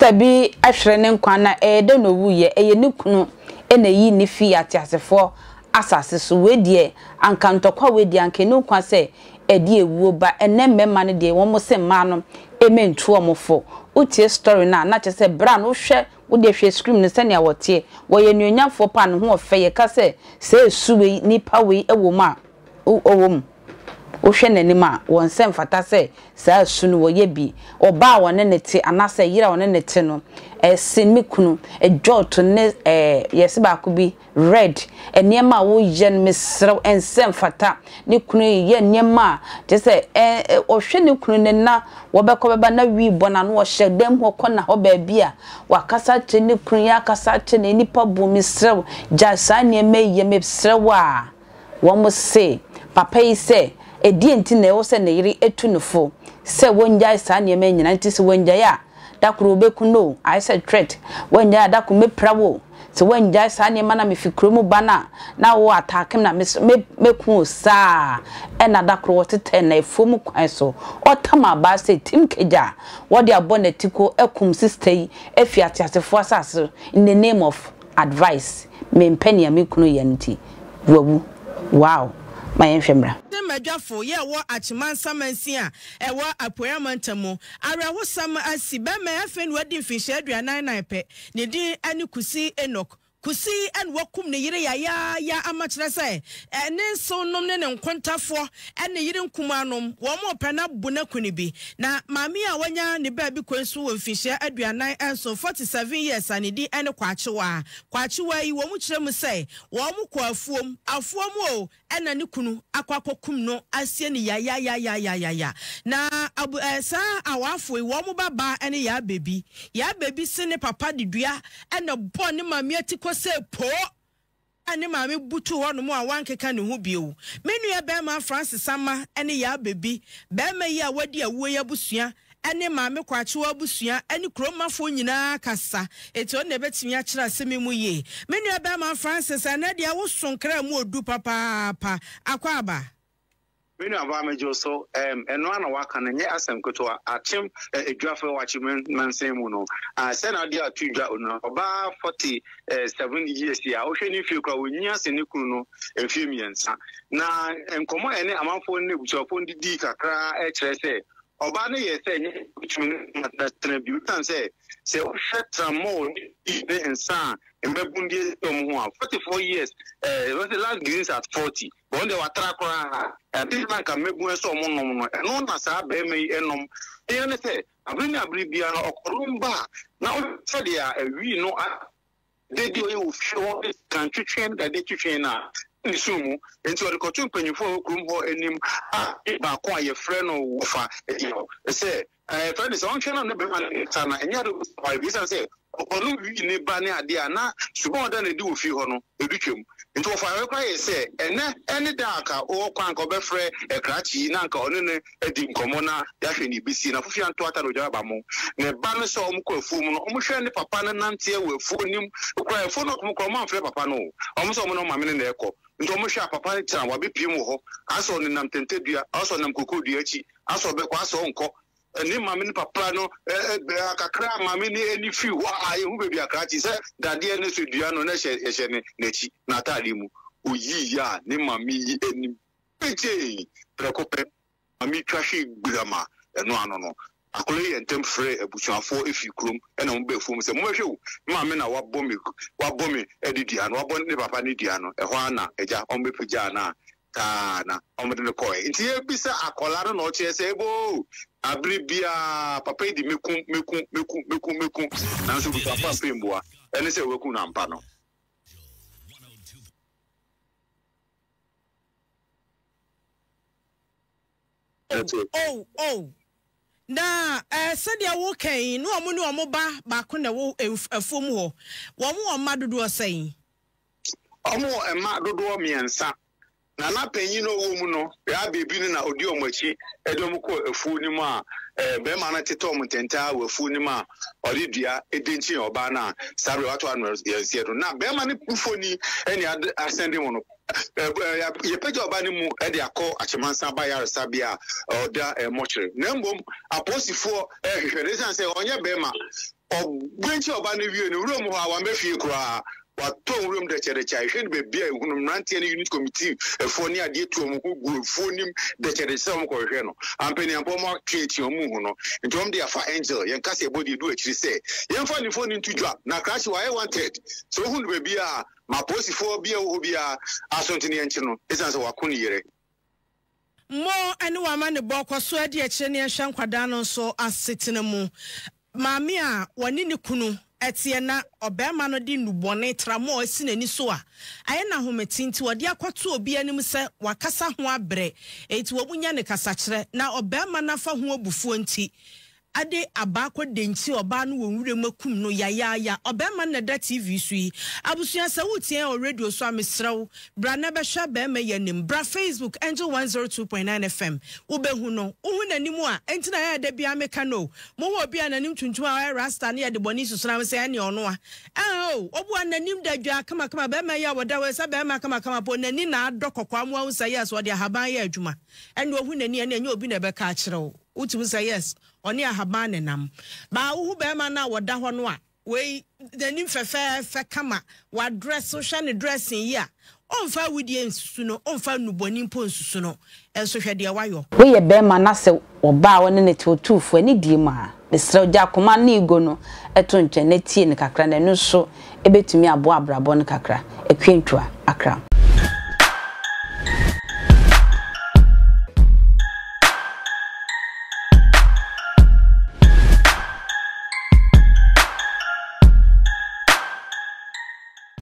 sabi ahwere ne nkwa na de no wuye eye ne kunu na yi ne fi atiasefo asase so wedie anka ntokwa wedie anka ne nkwa se edi ewuo ba ene mmema ne de won mo se ma no ementu omofo utie story na che bra no hwe wode hwe screen ne sene awote wo ye nuonyafo pa no ho ofeye ka se esuwe nipa we ewo ma owom o hwe nanim a won se mfata se saa sunu wo ye bi oba won ne te anase yira won ne te no sinmi kunu ejoto ne yesi ba ko bi red eniema wo yen mesrew ensem fata ne kunu ye niema je se o hwe ne kunu ne na wo beko beba na wi bona no wo hye dem ho kona ho ba bia wakasa che ne kunu ya kasa che ne nipa bu mesrew ja sa niema ye mesrew a wo mo se papa yi se edi enti na wo se ne yiri etunufo se wonja sa niema nyina nti se wonja ya dakuru beku no I said threat wonja daku me prawo se wonja sa niema na me fikromu bana na wo attack na meku sa na dakuru wotete na efomu kwan so otama ba se tim keja wo de abonetiko ekum sister yi efiate asefo asase in the name of advice me mpania me kunu yanti wawu wow my enfemra Medjafo ye wo achiman samansi a wo apoyamantamu arawo sam asiba me afen wadi mfinhye aduanan nan pe ne din ani kusi enok kusi en wakum ne yire ya amachira sai ene so nom ne nkontafo ene yire nkumanom wo mo pena buna kuni bi na mami a wanya ne ba bi kwensu wo mfinhye aduanan enso 47 years ani di ene kwachewa yi wo mu kire mu sai wo mu ko afuom o ena ne kunu akwakokum no asie ne ya na sa awafo wo mu baba ene ya bebi se ne papa didua ena bo ne mami atiko se po ane mami butu ho no mu a wankeka ne ho bio menu ya bema Francis Sama ene ya bebi bema yi a wadi awuo ya busua ene mami kwachewa busua ene kromafo nyina kasa eto ne betimi a kira semi mu ye menu ya bema Francis ene dia wo sonkra mu odu papa akwa aba menu aba mejo so eno ana waka na nye asem koto atim edwafe wachi mansen mu no se na dia tudwa no oba 47 years ya o hwe ni fi kwa onya se ni kunu no efie miensa na enkomo ene amanfo ne buchofo ndidi kakra kire se oba ne ye se nye na tribute se o tramo ne ensa embebundi omo 44 years was the last greens at 40 but on the watrakora this man can make so omo no na sa be me enom e ne se abri bia na okorumba na o se dia wi no they do you show country train that they train na nisumu enti o rekotu mpanyifo kurumbo enim ba ko aye frɛ no wofa se friend is on channel no be man na enya do visa say onu wi ne ba ne ade ana subo oda na di ofi ho no edutwem nti ofa rekwa ye say ene da aka o kwa nka obefre ekrachi na nka onu ne edi nkomo na ya hwe ni bisi na fufi anto ata do jaba mo ne ba no so omko afu mu no omhwe ne papa ne nante e wafu nim kwa afu no komko ma mfre papa no omso mo no ma me ne ekọ nti omhwe papa ne tira wa be piem ho aso ne nam tentedua aso nam kokodua achi aso be kwa aso nko ni mami ni papa no akakra mami ni eni fi wa aye hu bebi akrachi se dade ne so dua no na hye ne nachi na tade mu oyi ya ni mami yi eni peche prekope mami twashi gbirama eno ano no akole yentem frɛ abusuafo efi krom ena mo be fom se mo hwe wo mami na wabomi edidua no wabon ne papa ne dua no ɛhɔ ana eja ombe pija na na omde ne koy nti e bisa akola no che se ebo abribia papa di meku na so papa pemboa ene se weku na mpa no oh na sadia wo kan no omo ne omo ba ko na wo afom ho wo mo ma dodo osan omo ma dodo miensa na na panyin no wo mu no ya bebi ni na odi omachi edom ko afu ni mu a be ma na tete omtenta wa afu ni mu a odi dua edenchi oba na sabre wato anu yesie do na be ma ne pufoni eni asende mu no ye peja oba ni mu e de akọ achemansa ba ya resabia oda mochre na mbom aposifo hwehwere san se onye be ma Gwenchi oba ne wie ne room ho a wa mefie kura waton room de chere chai hwe ne bebia ehunu mrantie ne unit committee efo ne ade tu omo gu fo nim de chere se omo ko hwe no ampeni ampo mo create omo hu no ntom de afa angel yen kase body do akiri se yen fa ni phone ntu dwa na crash why wanted so hu ne bebia ma posi fo bia wo bia asonti ne enchi no esan se wakoni yere mo ene wa ma ne bokọ so ade akire ne hwa nkwada no so asetene mu maami a woni ne kunu etie na obema no di nubone tramo esi nani so a aye na hometinti wode akwato obi anim se wakasa ho abre enti wobunya ne kasa kire na obema na fa ho abufuo nti ade abakọ denchi oba no wonwure makum no ya obema na da TV sui abusuan se wutie o radio so amesrew bra na be hwa be ma yanim bra Facebook Angel 102.9 FM ubehu no uhu nanim a enti na ya da bia meka no mo ho bia nanim tuntum a rasta na ya de boni susuna se ene ono a obu ananim da dwa kama be ma ya woda we se be ma kama po nani na adokokwa mu awu say yes wo de haban ya adwuma ene ohu nani ene nya obi na be ka kire uti say yes oni ahaban ne nam ba wo be ma na woda ho no a we nani fefe kama wa dress social ne dressing ya onfa widie nsusu no onfa nuboni mpo nsusu no enso hwede wayo we ye be ma na se oba wo ne ne totufo ani die ma besra ogya koma na igo no eto nche na tie ne kakra na no so ebetumi abo abrabo ne kakra ekwentwa akra